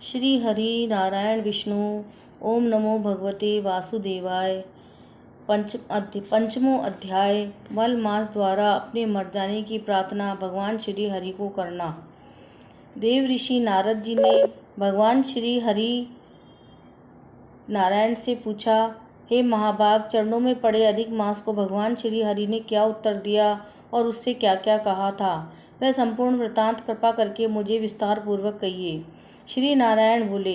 श्री हरि नारायण विष्णु। ओम नमो भगवते वासुदेवाय। पंचमो अध्याय। मल मास द्वारा अपने मर जाने की प्रार्थना भगवान श्री हरि को करना। देव ऋषि नारद जी ने भगवान श्री हरि नारायण से पूछा, हे महाभाग, चरणों में पड़े अधिक मास को भगवान श्री हरि ने क्या उत्तर दिया और उससे क्या क्या कहा था, वह संपूर्ण वृतांत कृपा करके मुझे विस्तार पूर्वक कहिए। श्री नारायण बोले,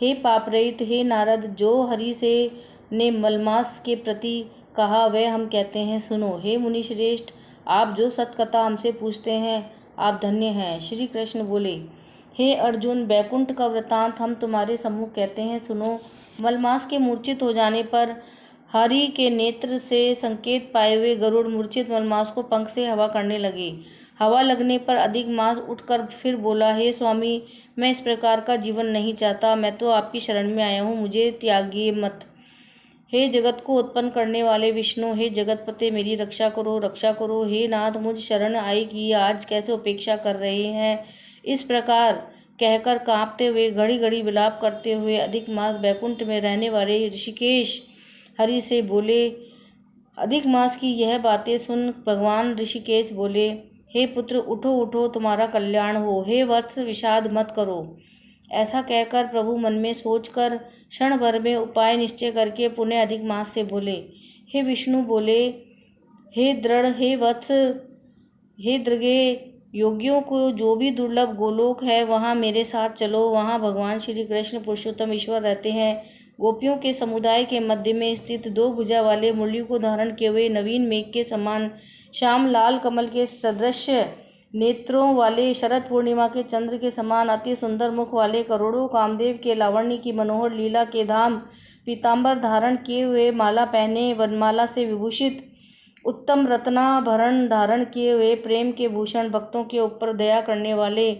हे पाप रहित, हे नारद, जो हरि से ने मलमास के प्रति कहा वह हम कहते हैं, सुनो। हे मुनि श्रेष्ठ, आप जो सतकथा हमसे पूछते हैं, आप धन्य हैं। श्री कृष्ण बोले, हे अर्जुन, बैकुंठ का वृतांत हम तुम्हारे सम्मुख कहते हैं, सुनो। मलमास के मूर्छित हो जाने पर हरि के नेत्र से संकेत पाए हुए गरुड़ मूर्छित मलमास को पंख से हवा करने लगे। हवा लगने पर अधिक मास उठकर फिर बोला, हे स्वामी, मैं इस प्रकार का जीवन नहीं चाहता, मैं तो आपकी शरण में आया हूँ, मुझे त्यागिए मत। हे जगत को उत्पन्न करने वाले विष्णु, हे जगतपते, मेरी रक्षा करो, रक्षा करो। हे नाथ, मुझ शरण आए कि आज कैसे उपेक्षा कर रहे हैं। इस प्रकार कहकर कांपते हुए, घड़ी घड़ी विलाप करते हुए अधिक मास बैकुंठ में रहने वाले ऋषिकेश हरि से बोले। अधिक मास की यह बातें सुन भगवान ऋषिकेश बोले, हे पुत्र, उठो उठो, तुम्हारा कल्याण हो। हे वत्स, विषाद मत करो। ऐसा कहकर प्रभु मन में सोचकर क्षण भर में उपाय निश्चय करके पुनः अधिक मास से बोले। हे विष्णु बोले, हे दृढ़, हे वत्स, हे दृगे, योगियों को जो भी दुर्लभ गोलोक है वहाँ मेरे साथ चलो। वहाँ भगवान श्री कृष्ण पुरुषोत्तम ईश्वर रहते हैं। गोपियों के समुदाय के मध्य में स्थित दो भुजा वाले मुरली को धारण किए हुए नवीन मेघ के समान श्याम लाल कमल के सदृश नेत्रों वाले शरद पूर्णिमा के चंद्र के समान अति सुंदर मुख वाले करोड़ों कामदेव के लावण्य की मनोहर लीला के धाम पीताम्बर धारण किए हुए, माला पहने, वनमाला से विभूषित, उत्तम रत्नाभरण धारण किए हुए, प्रेम के भूषण, भक्तों के ऊपर दया करने वाले,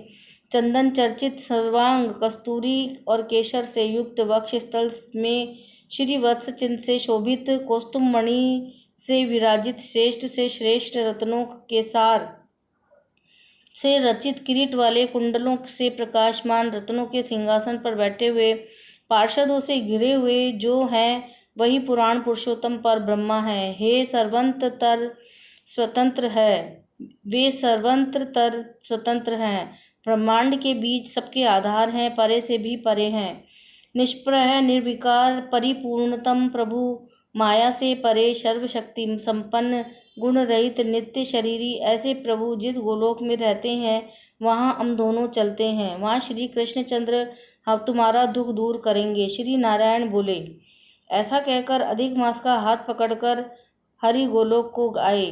चंदन चर्चित सर्वांग, कस्तूरी और केशर से युक्त वक्ष स्थल में श्री वत्स चिन्ह से शोभित, कौस्तुम मणि से विराजित, श्रेष्ठ से श्रेष्ठ रत्नों के सार से रचित, किरीट वाले कुंडलों से प्रकाशमान, रत्नों के सिंहासन पर बैठे हुए, पार्षदों से घिरे हुए जो हैं वही पुराण पुरुषोत्तम पर ब्रह्मा है। हे सर्वंतर स्वतंत्र है, वे सर्वंतर स्वतंत्र हैं, ब्रह्मांड के बीच सबके आधार हैं, परे से भी परे हैं, निष्प्रह निर्विकार परिपूर्णतम प्रभु, माया से परे, सर्वशक्ति संपन्न, गुण रहित, नित्य शरीरी, ऐसे प्रभु जिस गोलोक में रहते हैं वहाँ हम दोनों चलते हैं, वहाँ श्री कृष्णचंद्र हम तुम्हारा दुख दूर करेंगे। श्री नारायण बोले। ऐसा कहकर अधिक मास का हाथ पकड़कर हरि गोलोक को आए।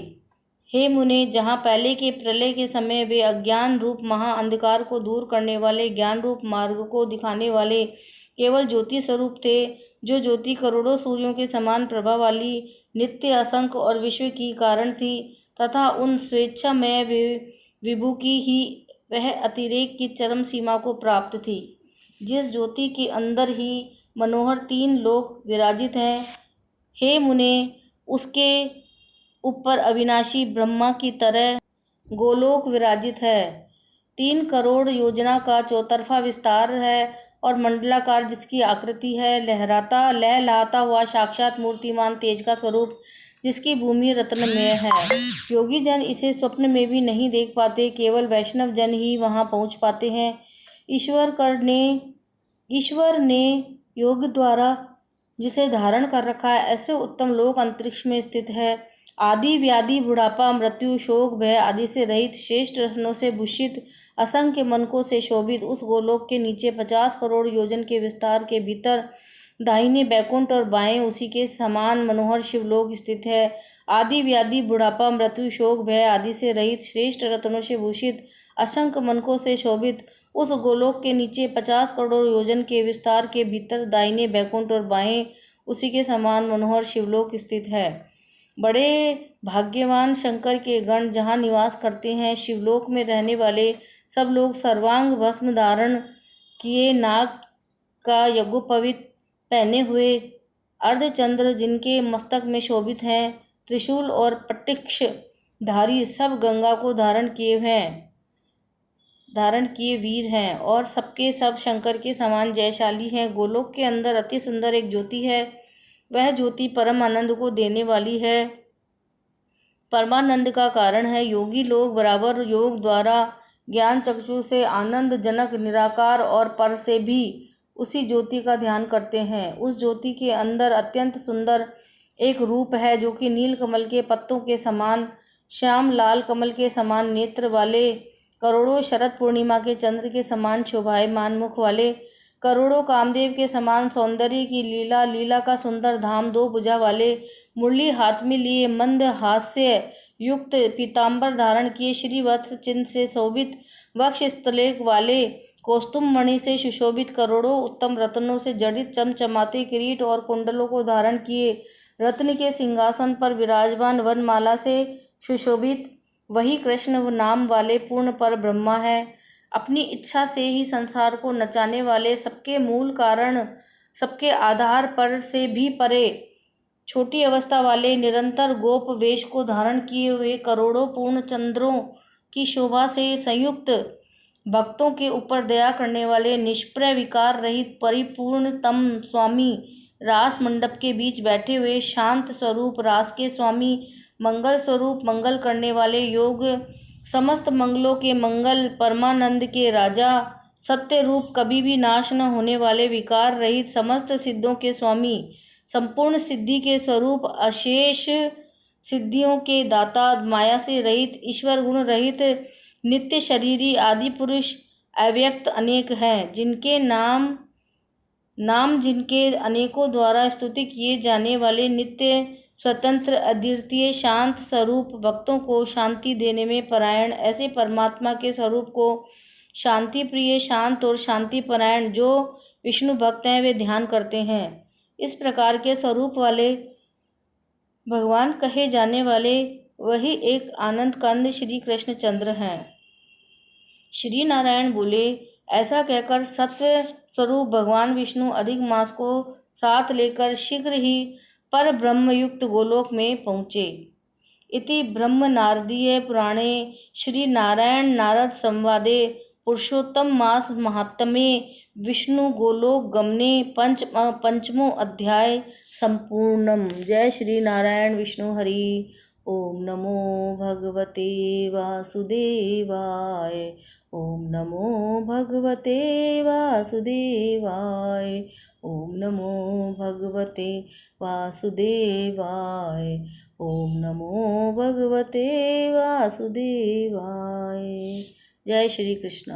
हे मुने, जहाँ पहले के प्रलय के समय वे अज्ञान रूप महा अंधकार को दूर करने वाले, ज्ञान रूप मार्ग को दिखाने वाले केवल ज्योति स्वरूप थे, जो ज्योति करोड़ों सूर्यों के समान प्रभा वाली, नित्य, असंख्य और विश्व की कारण थी, तथा उन स्वेच्छामय विभु की ही वह अतिरेक की चरम सीमा को प्राप्त थी, जिस ज्योति के अंदर ही मनोहर तीन लोक विराजित हैं। हे मुने, उसके ऊपर अविनाशी ब्रह्मा की तरह गोलोक विराजित है। 3 करोड़ योजना का चौतरफा विस्तार है और मंडलाकार जिसकी आकृति है, लहलहाता हुआ साक्षात मूर्तिमान तेज का स्वरूप, जिसकी भूमि रत्नमय है। योगी जन इसे स्वप्न में भी नहीं देख पाते, केवल वैष्णव जन ही वहां पहुंच पाते हैं। ईश्वर ने योग द्वारा जिसे धारण कर रखा है, ऐसे उत्तम लोक अंतरिक्ष में स्थित है। आदि व्याधि, बुढ़ापा, मृत्यु, शोक, भय आदि से रहित, श्रेष्ठ रत्नों से भूषित, असंख्य मनकों से शोभित उस गोलोक के नीचे 50 करोड़ योजन के विस्तार के भीतर दाहिने बैकुंठ और बाएं उसी के समान मनोहर शिवलोक स्थित है। आदि व्याधि, बुढ़ापा, मृत्यु, शोक, भय आदि से रहित, श्रेष्ठ रत्नों से भूषित, असंख्य मनकों से शोभित उस गोलोक के नीचे 50 करोड़ योजन के विस्तार के भीतर दाहिने बैकुंठ और बाएं उसी के समान मनोहर शिवलोक स्थित है। बड़े भाग्यवान शंकर के गण जहाँ निवास करते हैं। शिवलोक में रहने वाले सब लोग सर्वांग भस्म धारण किए, नाग का यज्ञोपवीत पहने हुए, अर्धचंद्र जिनके मस्तक में शोभित हैं, त्रिशूल और पट्टिक्ष धारी, सब गंगा को धारण किए हैं, धारण किए वीर हैं और सबके सब शंकर के समान जयशाली हैं। गोलोक के अंदर अति सुंदर एक ज्योति है, वह ज्योति परम आनंद को देने वाली है, परमानंद का कारण है। योगी लोग बराबर योग द्वारा ज्ञान चक्षु से आनंद जनक निराकार और पर से भी उसी ज्योति का ध्यान करते हैं। उस ज्योति के अंदर अत्यंत सुंदर एक रूप है जो कि नील कमल के पत्तों के समान, श्याम लाल कमल के समान नेत्र वाले, करोड़ों शरद पूर्णिमा के चंद्र के समान शोभायमान मुख वाले, करोड़ों कामदेव के समान सौंदर्य की लीला, लीला का सुंदर धाम, दो भुजा वाले, मुरली हाथ में लिए, मंद हास्य युक्त पीतांबर धारण किए, श्री वत्स चिन्ह से शोभित, वक्ष स्थलेक वाले, कौस्तुम मणि से सुशोभित, करोड़ों उत्तम रत्नों से जड़ित चमचमाते किरीट और कुंडलों को धारण किए, रत्न के सिंहासन पर विराजमान, वनमाला से सुशोभित, वही कृष्ण नाम वाले पूर्ण पर ब्रह्मा है। अपनी इच्छा से ही संसार को नचाने वाले, सबके मूल कारण, सबके आधार पर से भी परे, छोटी अवस्था वाले, निरंतर गोप वेश को धारण किए हुए, करोड़ों पूर्ण चंद्रों की शोभा से संयुक्त, भक्तों के ऊपर दया करने वाले, निष्प्रय विकार रहित परिपूर्णतम स्वामी, रास मंडप के बीच बैठे हुए, शांत स्वरूप रास के स्वामी, मंगल स्वरूप, मंगल करने वाले, योग समस्त मंगलों के मंगल, परमानंद के राजा, सत्य रूप, कभी भी नाश न होने वाले, विकार रहित, समस्त सिद्धों के स्वामी, संपूर्ण सिद्धि के स्वरूप, अशेष सिद्धियों के दाता, माया से रहित, ईश्वर गुण रहित, नित्य शरीरी, आदि पुरुष, अव्यक्त अनेक हैं, जिनके नाम जिनके अनेकों द्वारा स्तुति किए जाने वाले, नित्य स्वतंत्र, अद्वितीय, शांत स्वरूप, भक्तों को शांति देने में परायण, ऐसे परमात्मा के स्वरूप को शांति प्रिय, शांत और शांति परायण जो विष्णु भक्त हैं वे ध्यान करते हैं। इस प्रकार के स्वरूप वाले भगवान कहे जाने वाले वही एक आनंद कंद श्री कृष्णचंद्र हैं। श्री नारायण बोले, ऐसा कहकर सत्य स्वरूप भगवान विष्णु अधिक मास को साथ लेकर शीघ्र ही पर ब्रह्मयुक्त गोलोक में पहुँचे। इति ब्रह्म नारदीय पुराणे श्री नारायण नारद संवादे पुरुषोत्तम मास महात्म्ये विष्णु गोलोक गमने पंचमो अध्याय संपूर्णम। जय श्री नारायण विष्णु हरि। ओम नमो भगवते वासुदेवाय। ओम नमो भगवते वासुदेवाय। ओम नमो भगवते वासुदेवाय। ओम नमो भगवते वासुदेवाय। जय श्री कृष्ण।